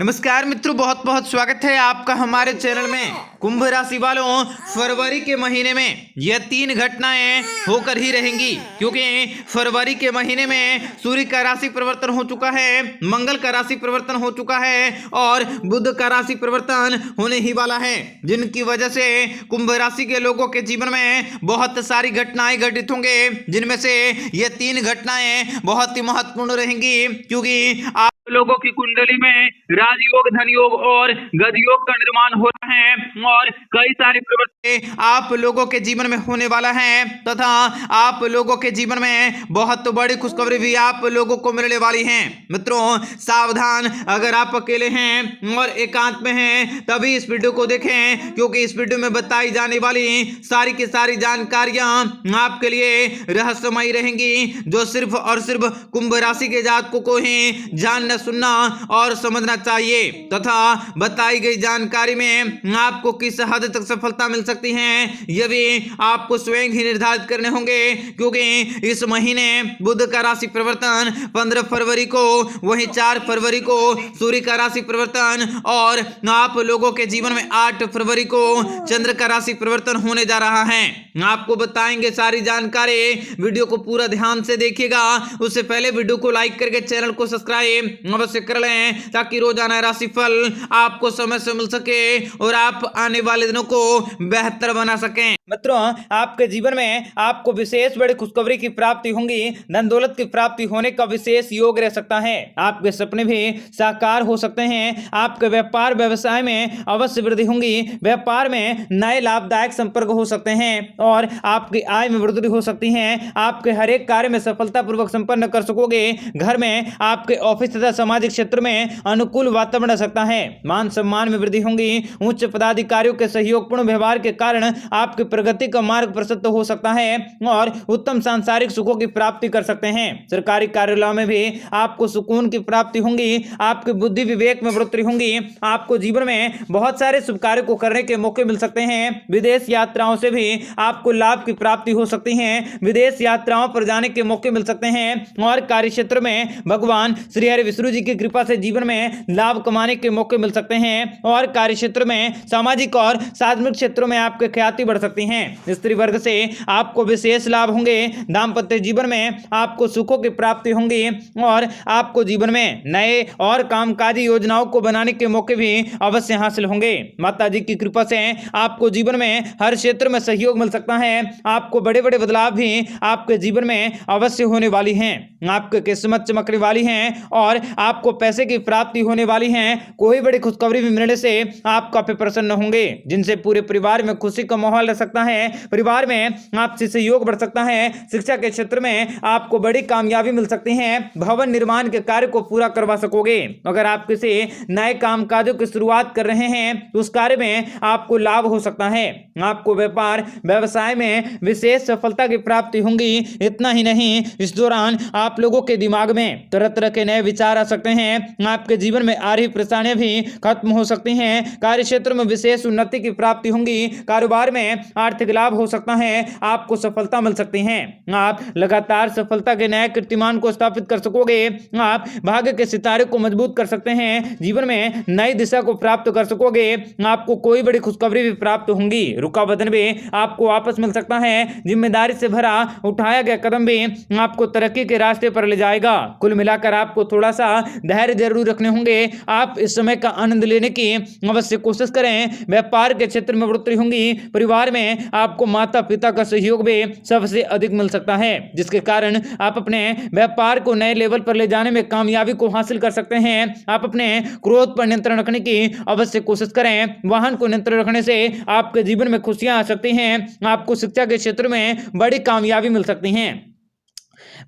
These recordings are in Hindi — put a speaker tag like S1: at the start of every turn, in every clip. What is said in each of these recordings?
S1: नमस्कार मित्रों, बहुत बहुत स्वागत है आपका हमारे चैनल में। कुंभ राशि वालों, फरवरी के महीने में यह 3 घटनाएं होकर ही रहेंगी, क्योंकि फरवरी के महीने में सूर्य का राशि परिवर्तन हो चुका है, मंगल का राशि परिवर्तन हो चुका है और बुध का राशि परिवर्तन होने ही वाला है, जिनकी वजह से कुंभ राशि के लोगों के जीवन में बहुत सारी घटनाएं घटित होंगे, जिनमें से यह 3 घटनाएं बहुत ही महत्वपूर्ण रहेंगी, क्योंकि आप लोगों की कुंडली में राजयोग, धन योग और गज योग का निर्माण हो रहा है और कई सारी परिवर्तन आप लोगों के जीवन में होने वाला है तथा आप लोगों के जीवन में बहुत बड़ी खुशखबरी भी आप लोगों को मिलने वाली है। मित्रों सावधान, अगर आप अकेले हैं और एकांत में हैं तभी इस वीडियो को देखें, क्योंकि इस वीडियो में बताई जाने वाली सारी की सारी जानकारियां आपके लिए रहस्यमयी रहेंगी, जो सिर्फ और सिर्फ कुंभ राशि के जातकों को ही जानना, सुनना और समझना चाहिए तथा बताई गई जानकारी में आपको किस हद तक सफलता मिल सकती है यह भी आपको स्वयं ही निर्धारित करने होंगे, क्योंकि इस महीने बुध का राशि परिवर्तन 15 फरवरी को, वहीं 4 फरवरी को सूर्य का राशि परिवर्तन और आप लोगों के जीवन में 8 फरवरी को चंद्र का राशि परिवर्तन होने जा रहा है। आपको बताएंगे सारी जानकारी, वीडियो को पूरा ध्यान से देखिएगा। उससे पहले वीडियो को लाइक करके चैनल को सब्सक्राइब अवश्य कर लें, ताकि रोजाना राशिफल आपको समय से मिल सके और आप आने वाले दिनों को बेहतर बना सकें। मित्रों आपके जीवन में आपको विशेष बड़ी खुशखबरी की प्राप्ति होंगी, धन दौलत की प्राप्ति होने का विशेष योग रह सकता है, आपके सपने भी साकार हो सकते हैं, आपके व्यापार व्यवसाय में अवश्य वृद्धि होंगी, व्यापार में नए लाभदायक संपर्क हो सकते हैं और आपकी आय में वृद्धि हो सकती है, आपके हर एक कार्य में सफलतापूर्वक संपन्न कर सकोगे, घर में आपके ऑफिस तथा सामाजिक क्षेत्र में अनुकूल वातावरण रह सकता है, मान सम्मान में वृद्धि होंगी, उच्च पदाधिकारियों के सहयोगपूर्ण व्यवहार के कारण आपकी प्रगति का मार्ग प्रशस्त हो सकता है और उत्तम सांसारिक सुखों की प्राप्ति कर सकते हैं। सरकारी कार्यालयों में भी आपको सुकून की प्राप्ति होंगी, आपकी बुद्धि विवेक में बढ़ोतरी होंगी, आपको जीवन में बहुत सारे शुभ कार्य को करने के मौके मिल सकते हैं, विदेश यात्राओं से भी आपको लाभ की प्राप्ति हो सकती है, विदेश यात्राओं पर जाने के मौके मिल सकते हैं और कार्य क्षेत्र में भगवान श्री हरि विष्णु जी की कृपा से जीवन में लाभ कमाने के मौके मिल सकते हैं और कार्य क्षेत्र में सामाजिक और सार्वजनिक क्षेत्रों में आपकी ख्याति बढ़ सकती है। स्त्री वर्ग से आपको विशेष लाभ होंगे, दाम्पत्य जीवन में आपको सुखों की प्राप्ति होंगी और आपको जीवन में नए और कामकाजी योजनाओं को बनाने के मौके भी अवश्य हासिल होंगे। माता जी की कृपा से आपको जीवन में हर क्षेत्र में सहयोग मिल सकता है, आपको बड़े बड़े बदलाव भी आपके जीवन में अवश्य होने वाली हैं, आपकी किस्मत चमकने वाली है और आपको पैसे की प्राप्ति होने वाली है। कोई बड़ी खुशखबरी भी मिलने से आप काफी प्रसन्न होंगे, जिनसे पूरे परिवार में खुशी का माहौल रह सकता है, परिवार में आपसी सहयोग बढ़ सकता है, शिक्षा के क्षेत्र में आपको बड़ी कामयाबी मिल सकती है, भवन निर्माण के कार्य को पूरा करवा सकोगे। अगर आप किसी नए कामकाजों की शुरुआत कर रहे हैं तो उस कार्य में आपको लाभ हो सकता है, आपको व्यापार व्यवसाय में विशेष सफलता की प्राप्ति होंगी। इतना ही नहीं, इस दौरान आप लोगों के दिमाग में तरह तरह के नए विचार आ सकते हैं, आपके जीवन में आ रही परेशानियां भी खत्म हो सकती हैं, कार्य क्षेत्र में विशेष उन्नति की प्राप्ति होंगी, कारोबार में आर्थिक लाभ हो सकता है, आपको सफलता मिल सकती है, आप लगातार सफलता के नए कीर्तिमान को स्थापित कर सकोगे, आप भाग्य के सितारे को मजबूत कर सकते हैं, जीवन में नई दिशा को प्राप्त कर सकोगे, आपको कोई बड़ी खुशखबरी भी प्राप्त होंगी, रुका वचन भी आपको वापस मिल सकता है, जिम्मेदारी से भरा उठाया गया कदम भी आपको तरक्की के रास्ते पर ले जाएगा। कुल मिलाकर आपको थोड़ा सा धैर्य जरूर रखने होंगे, आप इस समय का आनंद लेने की अवश्य कोशिश करें, व्यापार के क्षेत्र में बढ़ोतरी होंगी, परिवार में आपको माता पिता का सहयोग भी सबसे अधिक मिल सकता है, जिसके कारण आप अपने व्यापार को नए लेवल पर ले जाने में कामयाबी को हासिल कर सकते हैं। आप अपने क्रोध पर नियंत्रण रखने की अवश्य कोशिश करें, वाहन को नियंत्रण रखने से आपके जीवन में खुशियां आ सकती हैं, आपको शिक्षा के क्षेत्र में बड़ी कामयाबी मिल सकती है।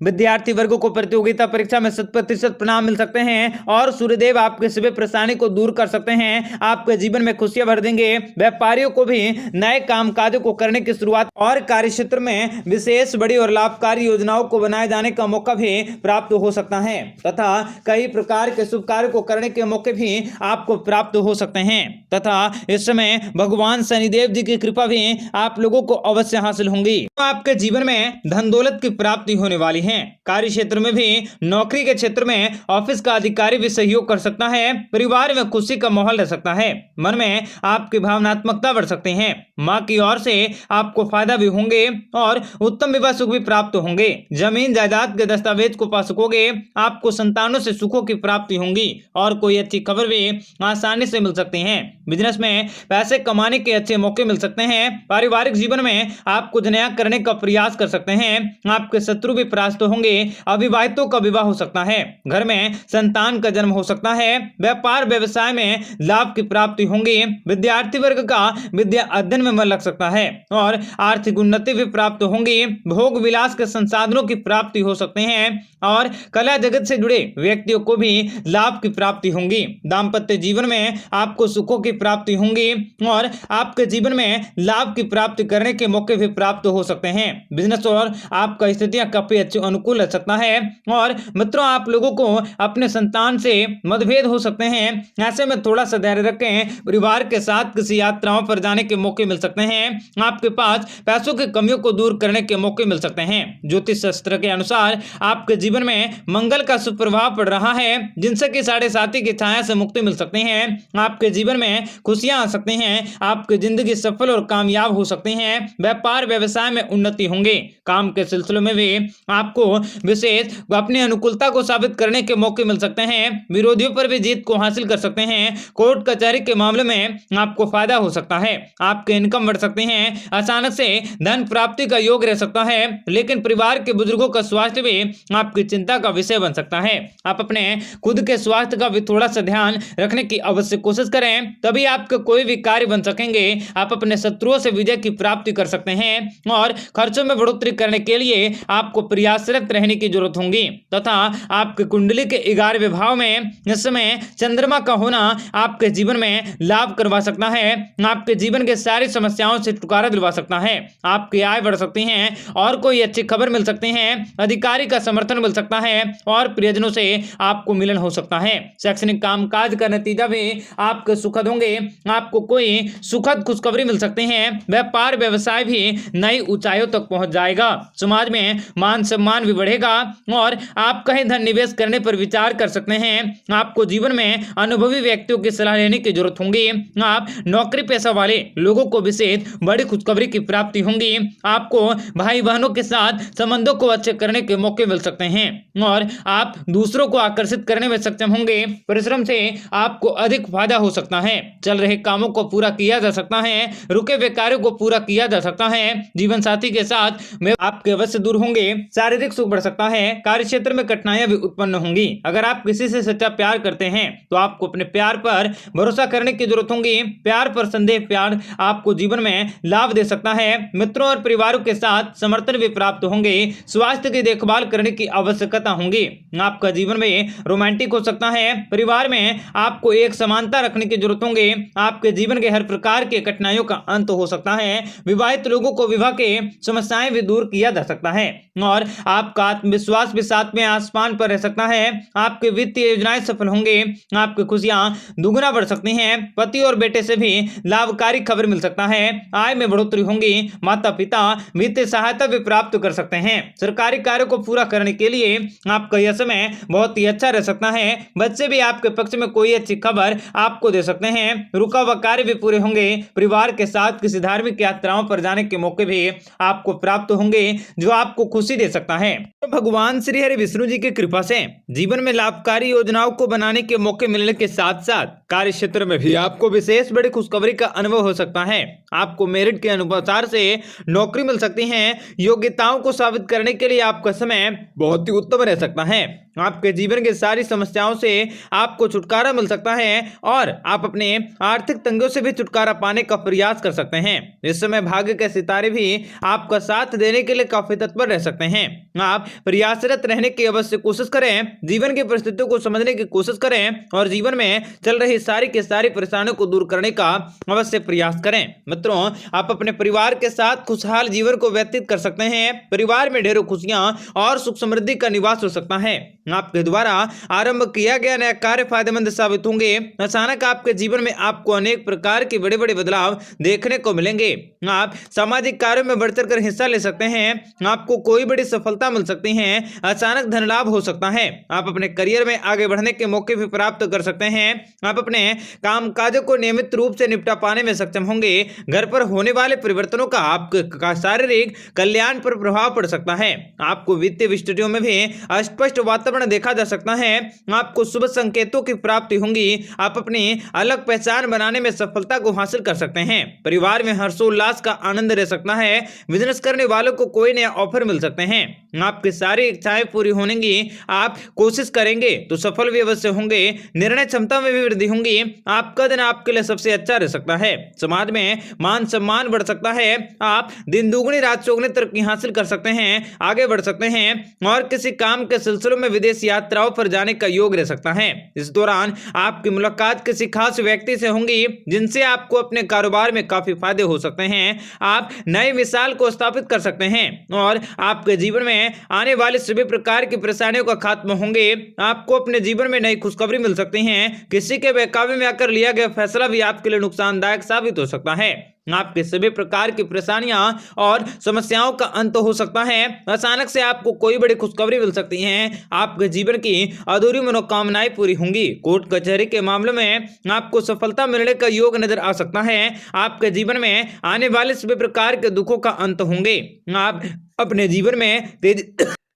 S1: विद्यार्थी वर्गों को प्रतियोगिता परीक्षा में 100% परिणाम मिल सकते हैं और सूर्यदेव आपके सभी परेशानी को दूर कर सकते हैं, आपके जीवन में खुशियां भर देंगे। व्यापारियों को भी नए कामकाजों को करने की शुरुआत और कार्य क्षेत्र में विशेष बड़ी और लाभकारी योजनाओं को बनाए जाने का मौका भी प्राप्त हो सकता है तथा कई प्रकार के शुभ कार्य को करने के मौके भी आपको प्राप्त हो सकते हैं तथा इस समय भगवान शनिदेव जी की कृपा भी आप लोगों को अवश्य हासिल होंगी। आपके जीवन में धन दौलत की प्राप्ति होने वाली हैं। कार्य क्षेत्र में भी नौकरी के क्षेत्र में ऑफिस का अधिकारी भी सहयोग कर सकता है। परिवार में खुशी का माहौल रह सकता है। मन में आपकी भावनात्मकता बढ़ सकते हैं। मां की ओर से आपको फायदा भी होंगे और उत्तम विवाह सुख भी प्राप्त होंगे। जमीन जायदाद के दस्तावेज को पा सकोगे। आपको संतानों से सुखों की प्राप्ति होंगी और कोई अच्छी खबर भी आसानी से मिल सकती है। बिजनेस में पैसे कमाने के अच्छे मौके मिल सकते हैं। पारिवारिक जीवन में आप कुछ नया करने का प्रयास कर सकते हैं। आपके शत्रु भी परास्त होंगे। अविवाहितों का विवाह हो सकता है। घर में संतान का जन्म हो सकता है। व्यापार व्यवसाय में लाभ की प्राप्ति होंगी। विद्यार्थी वर्ग का विद्या अध्ययन में मन लग सकता है और आर्थिक उन्नति भी प्राप्त होंगी। भोग विलास के संसाधनों की प्राप्ति हो सकते हैं और कला जगत से जुड़े व्यक्तियों को भी लाभ की प्राप्ति होंगी। दाम्पत्य जीवन में आपको सुखों की प्राप्ति होंगी और आपके जीवन में लाभ की प्राप्ति करने के मौके भी प्राप्त हो सकते हैं। बिजनेस और आपका स्थितियां काफी अच्छी अनुकूल रह सकता है और मित्रों, आप लोगों को अपने संतान से मतभेद हो सकते हैं। ऐसे में थोड़ा सा धैर्य रखें। परिवार के साथ किसी यात्राओं पर जाने के मौके मिल सकते हैं। आपके पास पैसों की कमियों को दूर करने के मौके मिल सकते हैं। ज्योतिष शास्त्र के अनुसार आपके जीवन में मंगल का सुप्रभाव पड़ रहा है, जिनसे कि साढ़े साथी की छाया से मुक्ति मिल सकते हैं। आपके जीवन में खुशियां आ सकती हैं। आपकी जिंदगी सफल और कामयाब हो सकती हैं। व्यापार व्यवसाय में उन्नति होंगे। काम के सिलसिले में भी आपको विशेष अपनी अनुकूलता को साबित करने के मौके मिल सकते हैं। विरोधियों पर भी जीत को हासिल कर सकते हैं। कोर्ट कचहरी के मामले में आपको फायदा हो सकता है। आपके इनकम बढ़ सकते हैं। अचानक से धन प्राप्ति का योग रह सकता है, लेकिन परिवार के बुजुर्गों का स्वास्थ्य भी आपकी चिंता का विषय बन सकता है। आप अपने खुद के स्वास्थ्य का भी थोड़ा सा ध्यान रखने की अवश्य कोशिश करें, तभी आपके कोई भी कार्य बन सकेंगे। आप अपने शत्रुओं से विजय की प्राप्ति कर सकते हैं और खर्चों में बढ़ोतरी करने के लिए आपको प्रयासरत रहने की जरूरत होगी तथा आपकी कुंडली के 11वें भाव में इस समय चंद्रमा का होना आपके जीवन में लाभ करवा सकता है। आपके जीवन के सारी समस्याओं से छुटकारा दिलवा सकता है। आपकी आय बढ़ सकती है और कोई अच्छी खबर मिल सकती है। अधिकारी का समर्थन मिल सकता है और प्रियजनों से आपको मिलन हो सकता है। शैक्षणिक कामकाज का नतीजा भी आपके सुखद होंगे। आपको कोई सुखद खुशखबरी मिल सकती है। व्यापार व्यवसाय भी नई ऊंचाइयों तक पहुंच जाएगा। समाज में मान सम्मान भी बढ़ेगा और आप कहीं धन निवेश करने पर विचार कर सकते हैं। आपको जीवन में अनुभवी व्यक्तियों की सलाह लेने की जरूरत होगी। आप नौकरी पेशा वाले लोगों को विशेष बड़ी खुशखबरी की प्राप्ति होंगी। आपको भाई बहनों के साथ संबंधों को अच्छे करने के मौके मिल सकते हैं और आप दूसरों को आकर्षित करने में सक्षम होंगे। परिश्रम से आपको अधिक फायदा हो सकता है। चल रहे कामों को पूरा किया जा सकता है। रुके हुए कार्यों को पूरा किया जा सकता है। जीवन साथी के साथ में आपके अवश्य दूर होंगे। शारीरिक सुख बढ़ सकता है। कार्य क्षेत्र में कठिनाइयां भी उत्पन्न होंगी। अगर आप किसी से सच्चा प्यार करते हैं तो आपको अपने प्यार पर भरोसा करने की जरूरत होगी। प्यार पर संदेह प्यार आपको जीवन में लाभ दे सकता है। मित्रों और परिवारों के साथ समर्थन भी प्राप्त होंगे। स्वास्थ्य की देखभाल करने की आवश्यकता होगी। आपका जीवन में रोमांटिक हो सकता है। परिवार में आपको एक समानता रखने की जरूरत होगी। आपके जीवन के हर प्रकार के कठिनाइयों का अंत हो सकता है। विवाहित लोगों को विवाह के समस्याएं भी दूर किया जा सकता है और आपका आत्मविश्वास भी 7वें आसमान पर रह सकता है। आपकी वित्तीय योजनाएं सफल होंगे। आपकी खुशियां दुगुना बढ़ सकती हैं। पति और बेटे से भी लाभकारी खबर मिल सकता है। आय में बढ़ोतरी होंगी। माता पिता वित्तीय सहायता भी प्राप्त कर सकते हैं। सरकारी कार्यों को पूरा करने के लिए आपका यह समय बहुत ही अच्छा रह सकता है। बच्चे भी आपके पक्ष में कोई अच्छी खबर आपको दे सकते हैं। रुका हुआ कार्य भी पूरे होंगे। परिवार के साथ किसी धार्मिक यात्राओं पर जाने के मौके भी आपको प्राप्त होंगे जो आपको खुशी दे सकता है। भगवान श्री हरि विष्णु जी की कृपा से जीवन में लाभकारी योजनाओं को बनाने के मौके मिलने के साथ साथ कार्य क्षेत्र में भी आपको विशेष बड़ी खुशखबरी का अनुभव हो सकता है। आपको मेरिट के अनुसार से नौकरी मिल सकती है। योग्यताओं को साबित करने के लिए आपका समय बहुत ही उत्तम रह सकता है। आपके जीवन की सारी समस्याओं से आपको छुटकारा मिल सकता है और आप अपने आर्थिक तंगियों से भी छुटकारा पाने का प्रयास कर सकते हैं। इस समय भाग्य के सितारे भी आपका साथ देने के लिए काफी तत्पर रह सकते हैं। आप प्रयासरत रहने की अवश्य कोशिश करें। जीवन की परिस्थितियों को समझने की कोशिश करें और जीवन में चल रही सारी की सारी परेशानियों को दूर करने का अवश्य प्रयास करें। मित्रों, आप अपने परिवार के साथ खुशहाल जीवन को व्यतीत कर सकते हैं। परिवार में ढेरों खुशियां और सुख समृद्धि का निवास हो सकता है। आपके द्वारा आरंभ किया गया नया कार्य फायदेमंद साबित होंगे। अचानक आपके जीवन में आपको अनेक प्रकार के बड़े बड़े बदलाव देखने को मिलेंगे। आप सामाजिक कार्यों में बढ़ चढ़ कर हिस्सा ले सकते हैं। आपको कोई बड़ी सफलता मिल सकती है। अचानक धन लाभ हो सकता है। आप अपने करियर में आगे बढ़ने के मौके भी प्राप्त कर सकते हैं। आप अपने कामकाजों को नियमित रूप से निपटा पाने में सक्षम होंगे। घर पर होने वाले परिवर्तनों का आपके शारीरिक कल्याण पर प्रभाव पड़ सकता है। आपको वित्तीय स्थितियों में भी अस्पष्ट वातावरण देखा जा सकता है। आपको शुभ संकेतों की प्राप्ति होंगी। आप अपनी अलग पहचान बनाने में सफलता को हासिल कर सकते हैं। परिवार में हर्षोल्लास का आनंद रह सकता है। बिजनेस करने वालों को कोई नया ऑफर मिल सकते हैं। आपकी सारी इच्छाएं पूरी होंगी। आप कोशिश करेंगे तो सफल भी अवश्य होंगे। निर्णय क्षमता में भी वृद्धि होंगी। आपका दिन आपके लिए सबसे अच्छा रह सकता है। समाज में मान सम्मान बढ़ सकता है। आप दिन दुगनी रात चौगुनी तरक्की हासिल कर सकते हैं, आगे बढ़ सकते हैं और किसी काम के सिलसिलों में विदेश यात्राओं पर जाने का योग रह सकता है। इस दौरान आपकी मुलाकात किसी खास व्यक्ति से होंगी जिनसे आपको अपने कारोबार में काफी फायदे हो सकते हैं। आप नई मिसाल को स्थापित कर सकते हैं और आपके जीवन में आने वाले सभी प्रकार की परेशानियों का खात्मा होंगे। आपको अपने जीवन में नई खुशखबरी मिल सकती है। किसी के बहकावे में आकर लिया गया फैसला भी आपके लिए नुकसानदायक साबित हो सकता है। आपके सभी प्रकार की परेशानियां और समस्याओं का अंत हो सकता है। अचानक से आपको कोई बड़ी खुशखबरी मिल सकती है। आपके जीवन की अधूरी मनोकामनाएं पूरी होंगी। कोर्ट कचहरी के मामलों में आपको सफलता मिलने का योग नजर आ सकता है। आपके जीवन में आने वाले सभी प्रकार के दुखों का अंत होंगे। आप अपने जीवन में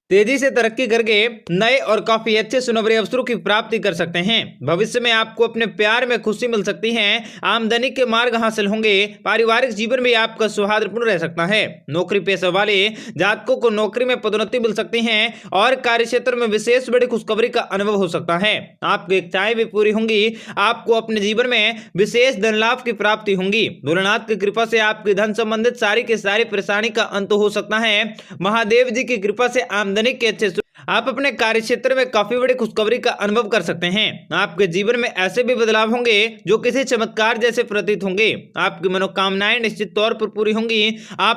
S1: तेजी से तरक्की करके नए और काफी अच्छे सुनहरे अवसरों की प्राप्ति कर सकते हैं। भविष्य में आपको अपने प्यार में खुशी मिल सकती है। आमदनी के मार्ग हासिल होंगे। पारिवारिक जीवन में आपका सौहार्दपूर्ण रह सकता है। नौकरी पेशा वाले जातकों को नौकरी में पदोन्नति मिल सकती है और कार्य क्षेत्र में विशेष बड़ी खुशखबरी का अनुभव हो सकता है। आपकी इच्छाएं भी पूरी होंगी। आपको अपने जीवन में विशेष धन लाभ की प्राप्ति होंगी। भोलेनाथ की कृपा से आपकी धन संबंधित सारी की सारी परेशानी का अंत हो सकता है। महादेव जी की कृपा से आमदनी के अच्छे आप अपने कार्य क्षेत्र में काफी बड़ी खुशखबरी का अनुभव कर सकते हैं। आपके जीवन में ऐसे भी बदलाव होंगे जो किसी चमत्कार जैसे प्रतीत होंगे। आपकी मनोकामनाएं निश्चित तौर पर पूरी होंगी। आप